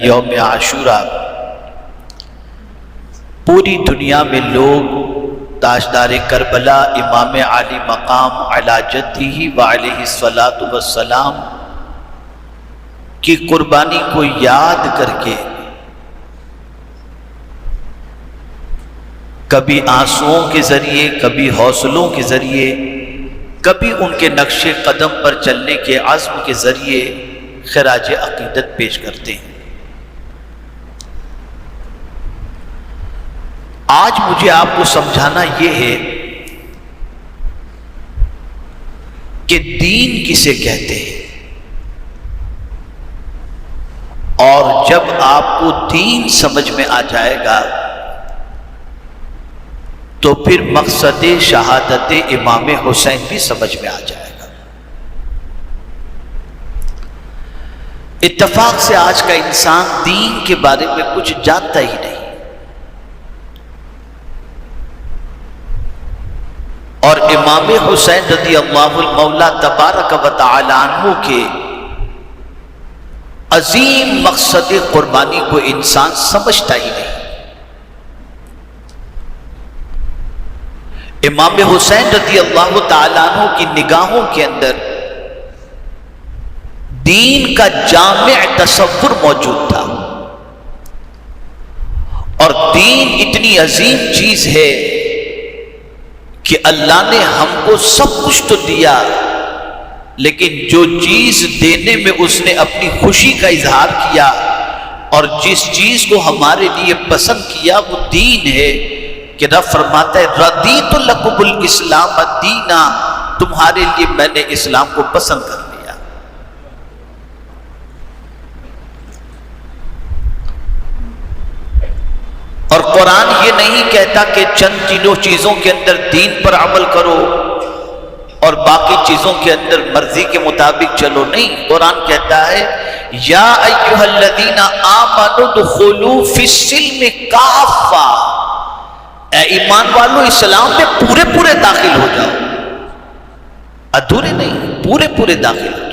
یوم عاشورہ پوری دنیا میں لوگ تاجدار کربلا امام عالی مقام علی جدہ وعلیہ الصلاۃ والسلام کی قربانی کو یاد کر کے کبھی آنسوؤں کے ذریعے، کبھی حوصلوں کے ذریعے، کبھی ان کے نقش قدم پر چلنے کے عزم کے ذریعے خراج عقیدت پیش کرتے ہیں۔ آج مجھے آپ کو سمجھانا یہ ہے کہ دین کسے کہتے ہیں، اور جب آپ کو دین سمجھ میں آ جائے گا تو پھر مقصد شہادت امام حسین بھی سمجھ میں آ جائے گا۔ اتفاق سے آج کا انسان دین کے بارے میں کچھ جانتا ہی نہیں، اور امام حسین رضی اللہ المولا تبارک و تعالی عنہ کے عظیم مقصد قربانی کو انسان سمجھتا ہی نہیں۔ امام حسین رضی اللہ تعالیٰ عنہ کی نگاہوں کے اندر دین کا جامع تصور موجود تھا، اور دین اتنی عظیم چیز ہے کہ اللہ نے ہم کو سب کچھ تو دیا، لیکن جو چیز دینے میں اس نے اپنی خوشی کا اظہار کیا اور جس چیز کو ہمارے لیے پسند کیا وہ دین ہے، کہ رب فرماتا ہے رضیت لکم الاسلام دینا، تمہارے لیے میں نے اسلام کو پسند کر لیا۔ اور قرآن یہ نہیں کہتا کہ چند چیزوں کے اندر دین پر عمل کرو اور باقی چیزوں کے اندر مرضی کے مطابق چلو، نہیں، قرآن کہتا ہے یا ایھا الذین آمنوا ادخلوا فی السلم کافہ، اے ایمان والو اسلام میں پورے داخل ہو جاؤ، ادھورے نہیں، پورے داخل ہو جاؤ۔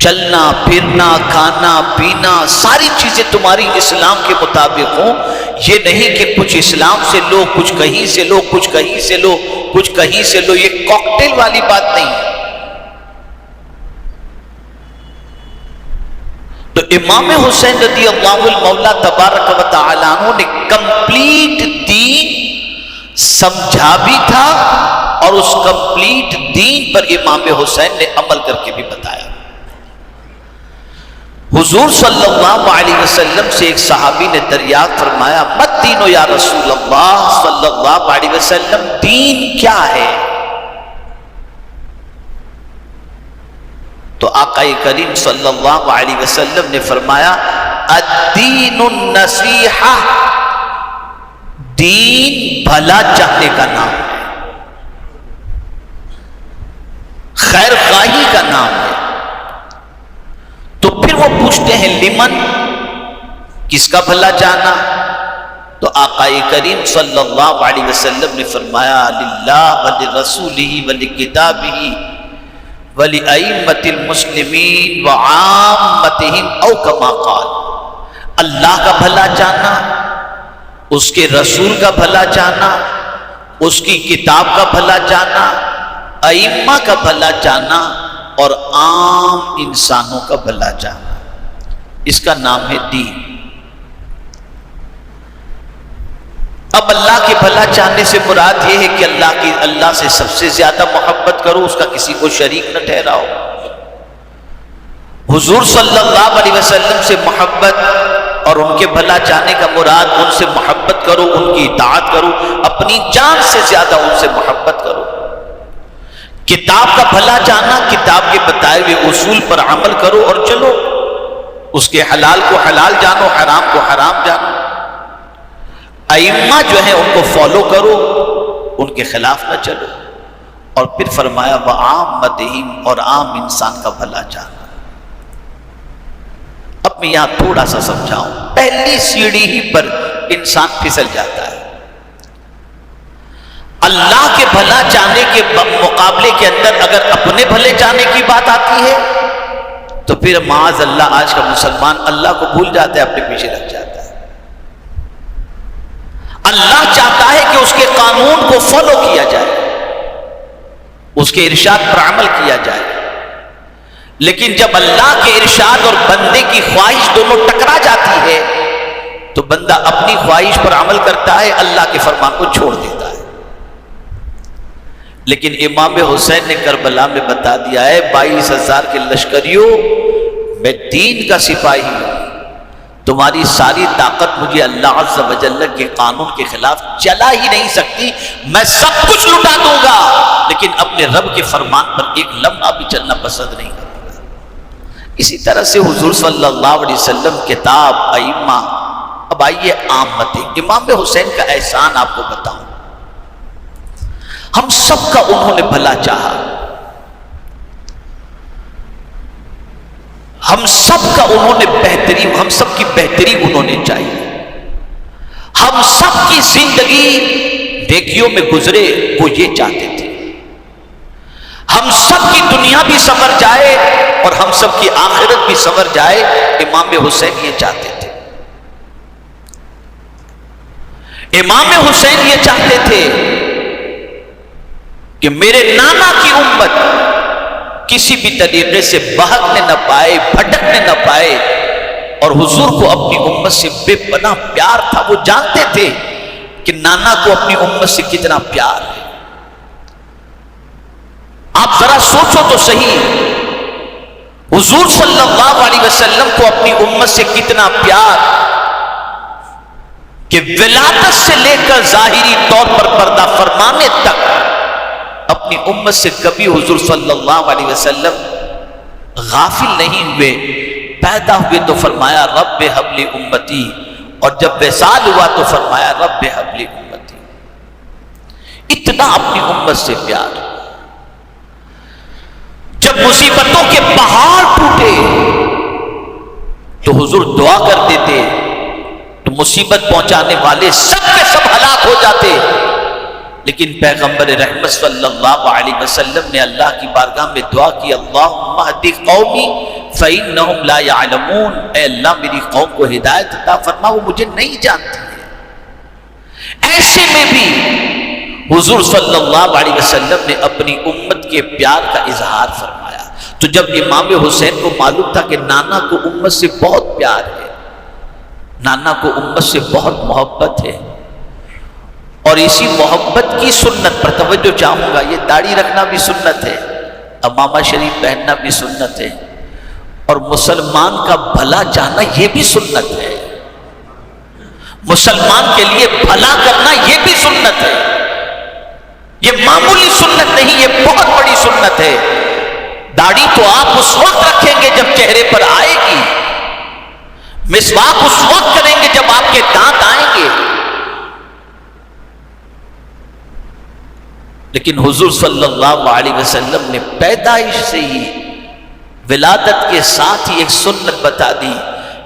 چلنا پھرنا کھانا پینا ساری چیزیں تمہاری اسلام کے مطابق ہوں، یہ نہیں کہ کچھ اسلام سے لو، کچھ کہیں سے لو، کچھ کہیں سے لو، کچھ کہیں سے لو، یہ کاکٹیل والی بات نہیں ہے۔ تو امام حسین رضی اللہ المولا تبارک و تعالیٰ عنہ نے کمپلیٹ دین سمجھا بھی تھا، اور اس کمپلیٹ دین پر امام حسین نے عمل کر کے بھی بتایا۔ حضور صلی اللہ علیہ وسلم سے ایک صحابی نے دریافت فرمایا مت دینو یا رسول اللہ صلی اللہ علیہ وسلم، دین کیا ہے؟ تو آقا کریم صلی اللہ علیہ وسلم نے فرمایا الدین النصیحہ، دین بھلا چاہنے کا نام ہے، خیر خواہی کا نام ہے۔ تو پھر وہ پوچھتے ہیں لمن، کس کا بھلا چاہنا؟ تو آقا کریم صلی اللہ علیہ وسلم نے فرمایا للہ ولرسولہ ولکتابہ وَلِأَئِمَّةِ الْمُسْلِمِينَ وَعَامَّتِهِمْ او کما قال، اللہ کا بھلا چاہنا، اس کے رسول کا بھلا چاہنا، اس کی کتاب کا بھلا چاہنا، ائمہ کا بھلا چاہنا، اور عام انسانوں کا بھلا چاہنا، اس کا نام ہے دین۔ اب اللہ کے بھلا چاہنے سے مراد یہ ہے کہ اللہ سے سب سے زیادہ محبت کرو، اس کا کسی کو شریک نہ ٹھہراؤ۔ حضور صلی اللہ علیہ وسلم سے محبت اور ان کے بھلا چاہنے کا مراد ان سے محبت کرو، ان کی اطاعت کرو، اپنی جان سے زیادہ ان سے محبت کرو۔ کتاب کا بھلا چاہنا، کتاب کے بتائے ہوئے اصول پر عمل کرو اور چلو، اس کے حلال کو حلال جانو، حرام کو حرام جانو۔ ائمہ جو ہیں ان کو فالو کرو، ان کے خلاف نہ چلو۔ اور پھر فرمایا وَعَامَّتِهِمْ، اور عام انسان کا بھلا چاہنا۔ اب میں یہاں تھوڑا سا سمجھاؤں، پہلی سیڑھی ہی پر انسان پھسل جاتا ہے۔ اللہ کے بھلا چاہنے کے مقابلے کے اندر اگر اپنے بھلے چاہنے کی بات آتی ہے تو پھر معاذ اللہ آج کا مسلمان اللہ کو بھول جاتا ہے، اپنے پیچھے لگ جاتا ہے۔ اللہ چاہتا ہے کہ اس کے قانون کو فالو کیا جائے، اس کے ارشاد پر عمل کیا جائے، لیکن جب اللہ کے ارشاد اور بندے کی خواہش دونوں ٹکرا جاتی ہے تو بندہ اپنی خواہش پر عمل کرتا ہے، اللہ کے فرمان کو چھوڑ دیتا ہے۔ لیکن امام حسین نے کربلا میں بتا دیا ہے، 22,000 کے لشکریوں، میں دین کا سپاہی ہوں، تمہاری ساری طاقت مجھے اللہ عز و جل کے قانون کے خلاف چلا ہی نہیں سکتی، میں سب کچھ لٹا دوں گا لیکن اپنے رب کے فرمان پر ایک لمحہ بھی چلنا پسند نہیں کروں گا۔ اسی طرح سے حضور صلی اللہ علیہ وسلم کتاب ائمہ۔ اب آئیے عامت امام حسین کا احسان آپ کو بتاؤں۔ ہم سب کا انہوں نے بھلا چاہا، ہم سب کا انہوں نے بہتری، ہم سب کی بہتری انہوں نے چاہی، ہم سب کی زندگی نیکیوں میں گزرے وہ یہ چاہتے تھے، ہم سب کی دنیا بھی سنور جائے اور ہم سب کی آخرت بھی سنور جائے، امام حسین یہ چاہتے تھے۔ امام حسین یہ چاہتے تھے کہ میرے نانا کی امت کسی بھی طریقے سے بہکنے نہ پائے، بھٹکنے نہ پائے، اور حضور کو اپنی امت سے بے پناہ پیار تھا۔ وہ جانتے تھے کہ نانا کو اپنی امت سے کتنا پیار ہے۔ آپ ذرا سوچو تو صحیح، حضور صلی اللہ علیہ وسلم کو اپنی امت سے کتنا پیار کہ ولادت سے لے کر ظاہری طور پر پردہ فرمانے تک اپنی امت سے کبھی حضور صلی اللہ علیہ وسلم غافل نہیں ہوئے۔ پیدا ہوئے تو فرمایا رب ہب لی امتی، اور جب وصال ہوا تو فرمایا رب ہب لی امتی۔ اتنا اپنی امت سے پیار۔ جب مصیبتوں کے پہاڑ ٹوٹے تو حضور دعا کرتے تھے تو مصیبت پہنچانے والے سب کے سب ہلاک ہو جاتے، لیکن پیغمبر رحمت صلی اللہ علیہ وسلم نے اللہ کی بارگاہ میں دعا کی، اللہم اہد قومی فإنہم لا یعلمون، اے اللہ میری قوم کو ہدایت عطا فرما، وہ مجھے نہیں جانتی ہے۔ ایسے میں بھی حضور صلی اللہ علیہ وسلم نے اپنی امت کے پیار کا اظہار فرمایا۔ تو جب امام حسین کو معلوم تھا کہ نانا کو امت سے بہت پیار ہے، نانا کو امت سے بہت محبت ہے، اور اسی محبت کی سنت پر توجہ چاہوں گا، یہ داڑھی رکھنا بھی سنت ہے، عمامہ شریف پہننا بھی سنت ہے، اور مسلمان کا بھلا چاہنا یہ بھی سنت ہے، مسلمان کے لیے بھلا کرنا یہ بھی سنت ہے۔ یہ معمولی سنت نہیں، یہ بہت بڑی سنت ہے۔ داڑھی تو آپ اس وقت رکھیں گے جب چہرے پر آئے گی، مسواک اس وقت کریں گے جب آپ کے دانت آئیں گے، لیکن حضور صلی اللہ علیہ وسلم نے پیدائش سے ہی ولادت کے ساتھ ہی ایک سنت بتا دی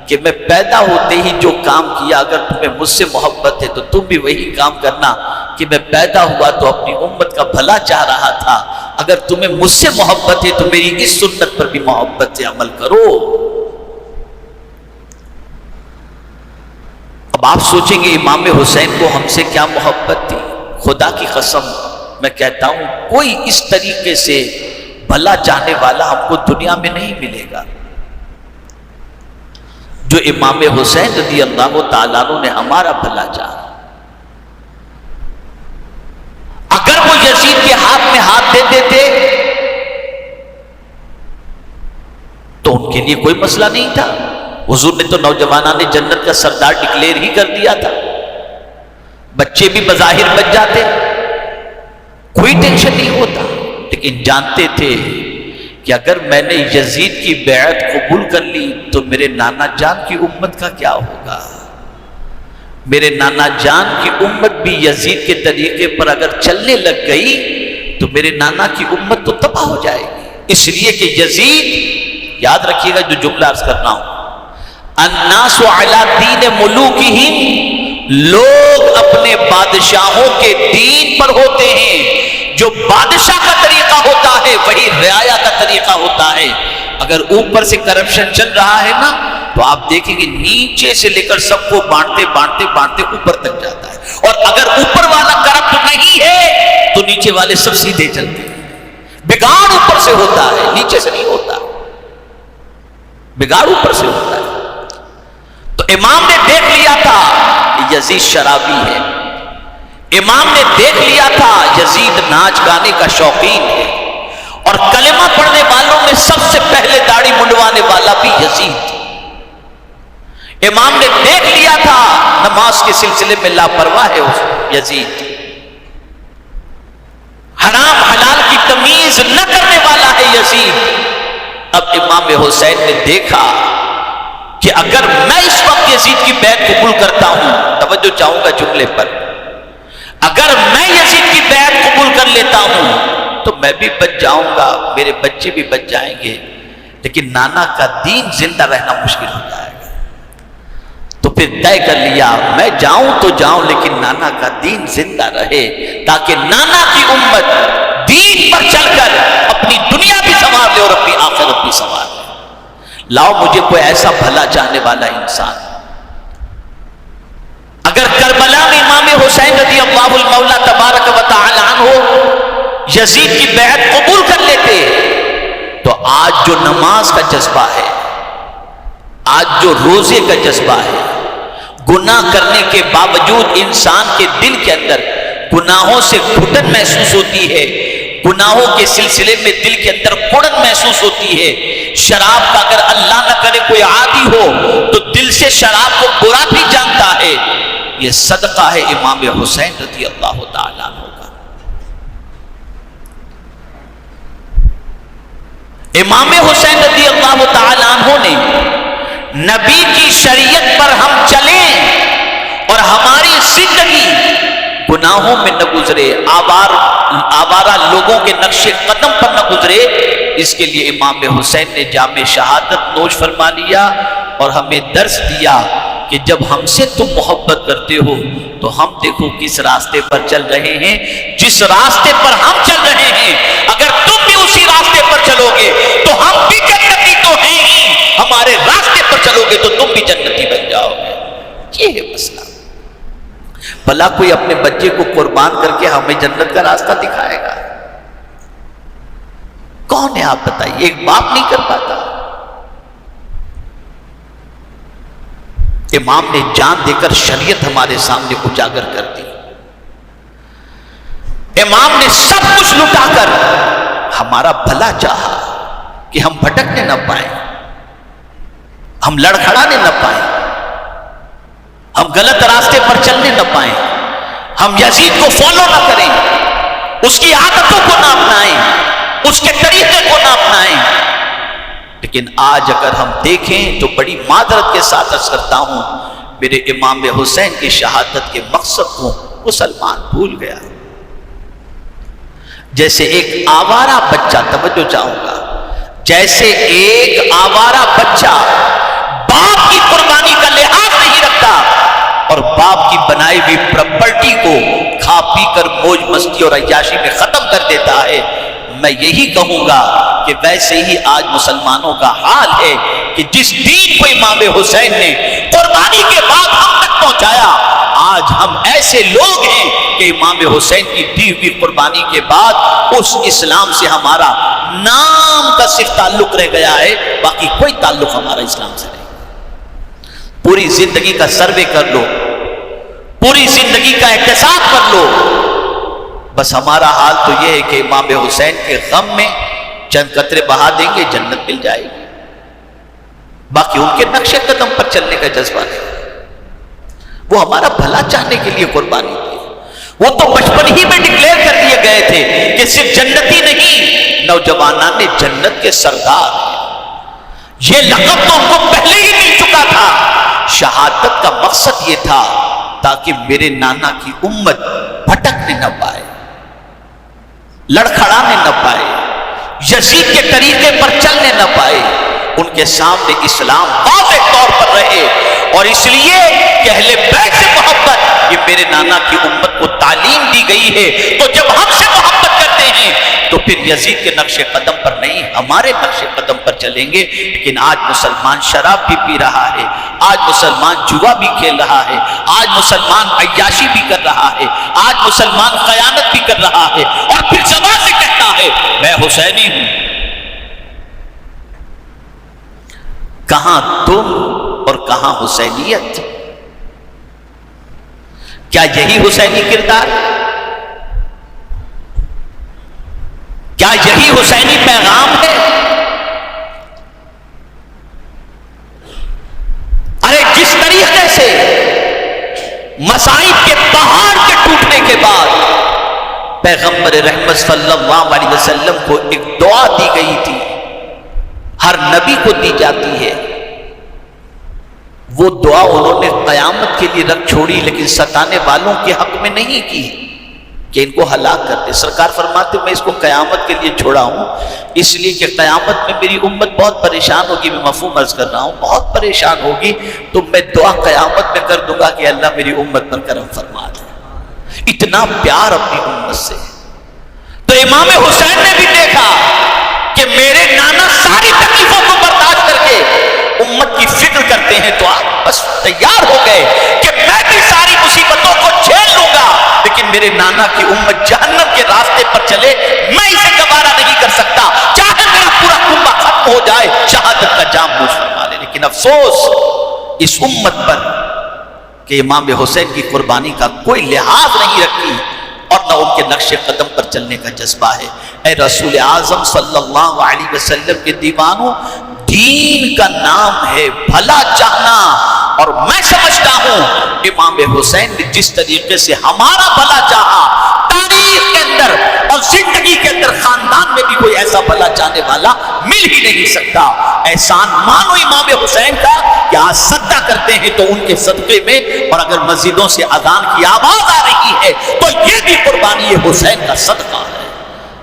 کہ میں پیدا ہوتے ہی جو کام کیا، اگر تمہیں مجھ سے محبت ہے تو تم بھی وہی کام کرنا کہ میں پیدا ہوا تو اپنی امت کا بھلا چاہ رہا تھا، اگر تمہیں مجھ سے محبت ہے تو میری اس سنت پر بھی محبت سے عمل کرو۔ اب آپ سوچیں گے امام حسین کو ہم سے کیا محبت تھی؟ خدا کی قسم میں کہتا ہوں کوئی اس طریقے سے بھلا چاہنے والا ہم کو دنیا میں نہیں ملے گا جو امام حسین رضی اللہ تعالیٰ عنہ نے ہمارا بھلا چاہا۔ اگر وہ یزید کے ہاتھ میں ہاتھ دے دیتے تو ان کے لیے کوئی مسئلہ نہیں تھا، حضور نے تو نوجوانان جنت کا سردار ڈکلیئر ہی کر دیا تھا، بچے بھی بظاہر بچ جاتے، کوئی ٹینشن نہیں ہوتا، لیکن جانتے تھے کہ اگر میں نے یزید کی بیعت قبول کر لی تو میرے نانا جان کی امت کا کیا ہوگا؟ میرے نانا جان کی امت بھی یزید کے طریقے پر اگر چلنے لگ گئی تو میرے نانا کی امت تو تباہ ہو جائے گی۔ اس لیے کہ یزید، یاد رکھیے گا جو جملہ عرض کرنا ہوں، الناس علی دین ملوکہم، لوگ اپنے بادشاہوں کے دین پر ہوتے ہیں، جو بادشاہ کا طریقہ ہوتا ہے وہی رعایا کا طریقہ ہوتا ہے۔ اگر اوپر سے کرپشن چل رہا ہے نا تو آپ دیکھیں گے نیچے سے لے کر سب کو بانٹتے بانٹتے بانٹتے اوپر تک جاتا ہے، اور اگر اوپر والا کرپٹ نہیں ہے تو نیچے والے سب سیدھے چلتے ہیں۔ بگاڑ اوپر سے ہوتا ہے، نیچے سے نہیں ہوتا، بگاڑ اوپر سے ہوتا ہے۔ تو امام نے دیکھ لیا تھا کہ یزید شرابی ہے، امام نے دیکھ لیا تھا یزید ناچ گانے کا شوقین ہے، اور کلمہ پڑھنے والوں میں سب سے پہلے داڑھی منڈوانے والا بھی یزید۔ امام نے دیکھ لیا تھا نماز کے سلسلے میں لاپرواہ ہے یزید، حرام حلال کی تمیز نہ کرنے والا ہے یزید۔ اب امام حسین نے دیکھا کہ اگر میں اس وقت یزید کی بیعت قبول کرتا ہوں، توجہ چاہوں گا جملے پر، اگر میں یزید کی بیعت قبول کر لیتا ہوں تو میں بھی بچ جاؤں گا، میرے بچے بھی بچ جائیں گے، لیکن نانا کا دین زندہ رہنا مشکل ہو جائے گا۔ تو پھر طے کر لیا میں جاؤں تو جاؤں لیکن نانا کا دین زندہ رہے، تاکہ نانا کی امت دین پر چل کر اپنی دنیا بھی سنوار لے اور اپنی آخرت بھی سنوار لے۔ لاؤ مجھے کوئی ایسا بھلا چاہنے والا انسان، اگر کربلا میں امام حسین رضی اللہ المولا تبارک و تعالی عنہ یزید کی بیعت قبول کر لیتے تو آج جو نماز کا جذبہ ہے، آج جو روزے کا جذبہ ہے، گناہ کرنے کے باوجود انسان کے دل کے اندر گناہوں سے گھٹن محسوس ہوتی ہے، گناہوں کے سلسلے میں دل کے اندر کڑن محسوس ہوتی ہے، شراب کا اگر اللہ نہ کرے کوئی عادی ہو تو دل سے شراب کو برا بھی جانتا ہے، یہ صدقہ ہے امام حسین رضی اللہ تعالیٰ عنہ کا۔ امام حسین رضی اللہ تعالیٰ عنہ نے نبی کی شریعت پر ہم چلیں اور ہماری زندگی گناہوں میں نہ گزرے، آوارہ لوگوں کے نقش قدم پر نہ گزرے، اس کے لیے امام حسین نے جام شہادت نوش فرما لیا اور ہمیں درس دیا کہ جب ہم سے تم محبت کرتے ہو تو ہم دیکھو کس راستے پر چل رہے ہیں، جس راستے پر ہم چل رہے ہیں اگر تم بھی اسی راستے پر چلو گے تو ہم بھی جنتی تو ہیں ہی، ہمارے راستے پر چلو گے تو تم بھی جنتی بن جاؤ گے۔ یہ ہے مسئلہ۔ بھلا کوئی اپنے بچے کو قربان کر کے ہمیں جنت کا راستہ دکھائے گا؟ کون ہے آپ بتائیے؟ ایک باپ نہیں کر پاتا۔ امام نے جان دے کر شریعت ہمارے سامنے اجاگر کر دی، امام نے سب کچھ لٹا کر ہمارا بھلا چاہا کہ ہم بھٹکنے نہ پائیں، ہم لڑکھڑانے نہ پائیں، ہم غلط راستے پر چلنے نہ پائیں، ہم یزید کو فالو نہ کریں، اس کی عادتوں کو نہ اپنائیں، اس کے طریقے کو نہ اپنائیں۔ لیکن آج اگر ہم دیکھیں تو بڑی معذرت کے ساتھ عرض کرتا ہوں، میرے امام حسین کی شہادت کے مقصد کو مسلمان بھول گیا۔ جیسے ایک آوارہ بچہ، توجہ چاہوں گا، جیسے ایک آوارہ بچہ باپ کی قربانی کا لحاظ نہیں رکھتا اور باپ کی بنائی ہوئی پراپرٹی کو کھا پی کر موج مستی اور عیاشی میں ختم کر دیتا ہے، میں یہی کہوں گا کہ ویسے ہی آج مسلمانوں کا حال ہے کہ جس دین کو امام حسین نے قربانی کے بعد ہم تک پہنچایا، آج ہم ایسے لوگ ہیں کہ امام حسین کی دی ہوئی قربانی کے بعد اس اسلام سے ہمارا نام کا صرف تعلق رہ گیا ہے، باقی کوئی تعلق ہمارا اسلام سے نہیں۔ پوری زندگی کا سروے کر لو، پوری زندگی کا احتساب کر لو، بس ہمارا حال تو یہ ہے کہ امام حسین کے غم میں چند قطرے بہا دیں گے، جنت مل جائے گی، باقی ان کے نقش قدم پر چلنے کا جذبہ نہیں۔ وہ ہمارا بھلا چاہنے کے لیے قربانی دی، وہ تو بچپن ہی میں ڈکلیئر کر دیے گئے تھے کہ صرف جنتی نہیں، نوجوانان جنت کے سردار ہیں، یہ لقب تو ان کو پہلے ہی مل چکا تھا۔ شہادت کا مقصد یہ تھا تاکہ میرے نانا کی امت بھٹکنے نہ پائے، لڑکھڑانے نہ پائے، یزید کے طریقے پر چلنے نہ پائے، ان کے سامنے اسلام واضح طور پر رہے۔ اور اس لیے کہ اہل بیت سے محبت یہ میرے نانا کی امت کو تعلیم دی گئی ہے، تو جب ہم سے محبت کرتے ہیں تو پھر یزید کے نقش قدم پر نہیں نہیں، ہمارے نقش قدم پر چلیں گے۔ لیکن آج مسلمان شراب بھی پی رہا ہے، آج مسلمان جوا بھی کھیل رہا ہے، آج مسلمان عیاشی بھی کر رہا ہے، آج مسلمان خیانت بھی کر رہا ہے، اور پھر زبان سے کہتا ہے میں حسینی ہوں۔ کہاں تم اور کہاں حسینیت؟ کیا یہی حسینی کردار؟ کیا یہی حسینی پیغام ہے؟ ارے جس طریقے سے مصائب کے پہاڑ کے ٹوٹنے کے بعد پیغمبر رحمت صلی اللہ علیہ وسلم کو ایک دعا دی گئی تھی، ہر نبی کو دی جاتی ہے، وہ دعا انہوں نے قیامت کے لیے رکھ چھوڑی، لیکن ستانے والوں کے حق میں نہیں کی کہ ان کو ہلاک کر دے۔ سرکار فرماتے میں اس کو قیامت کے لیے چھوڑا ہوں اس لیے کہ قیامت میں میری امت بہت پریشان ہوگی، میں مفہوم عرض کر رہا ہوں، بہت پریشان ہوگی، تو میں دعا قیامت میں کر دوں گا کہ اللہ میری امت پر کرم فرما دے۔ اتنا پیار اپنی امت سے۔ تو امام حسین نے بھی دیکھا کہ میرے نانا ساری تکلیفوں کو برداشت کر کے امت کی فکر کرتے ہیں، تو آپ بس تیار ہو گئے کہ میں بھی ساری مصیبتوں کو جھیل لوں گا، لیکن میرے نانا کی امت جہنم کے راستے پر چلے میں اسے گوارا نہیں کر سکتا، چاہے میرا پورا کنبہ ختم ہو جائے، شہادت کا جام نوش فرما لے۔ لیکن افسوس اس امت پر کہ امام حسین کی قربانی کا کوئی لحاظ نہیں رکھی اور نہ ان کے نقش قدم پر چلنے کا جذبہ ہے۔ اے رسول اعظم صلی اللہ علیہ وسلم کے دیوانوں، دین کا نام ہے بھلا چاہنا، اور میں سمجھتا ہوں امام حسین نے جس طریقے سے ہمارا بھلا چاہا، تاریخ کے اندر اور زندگی کے اندر خاندان میں بھی کوئی ایسا بھلا چاہنے والا مل ہی نہیں سکتا۔ احسان مانو امام حسین کا کہ آج صدقہ کرتے ہیں تو ان کے صدقے میں، اور اگر مسجدوں سے اذان کی آواز آ رہی ہے تو یہ بھی قربانی حسین کا صدقہ ہے۔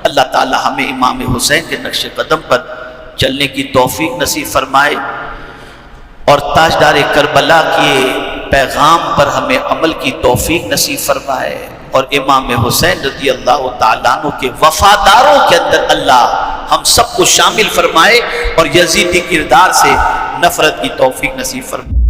اللہ تعالی ہمیں امام حسین کے نقش قدم پر چلنے کی توفیق نصیب فرمائے، اور تاجدار کربلا کے پیغام پر ہمیں عمل کی توفیق نصیب فرمائے، اور امام حسین رضی اللہ تعالیٰ عنہ کے وفاداروں کے اندر اللہ ہم سب کو شامل فرمائے، اور یزیدی کردار سے نفرت کی توفیق نصیب فرمائے۔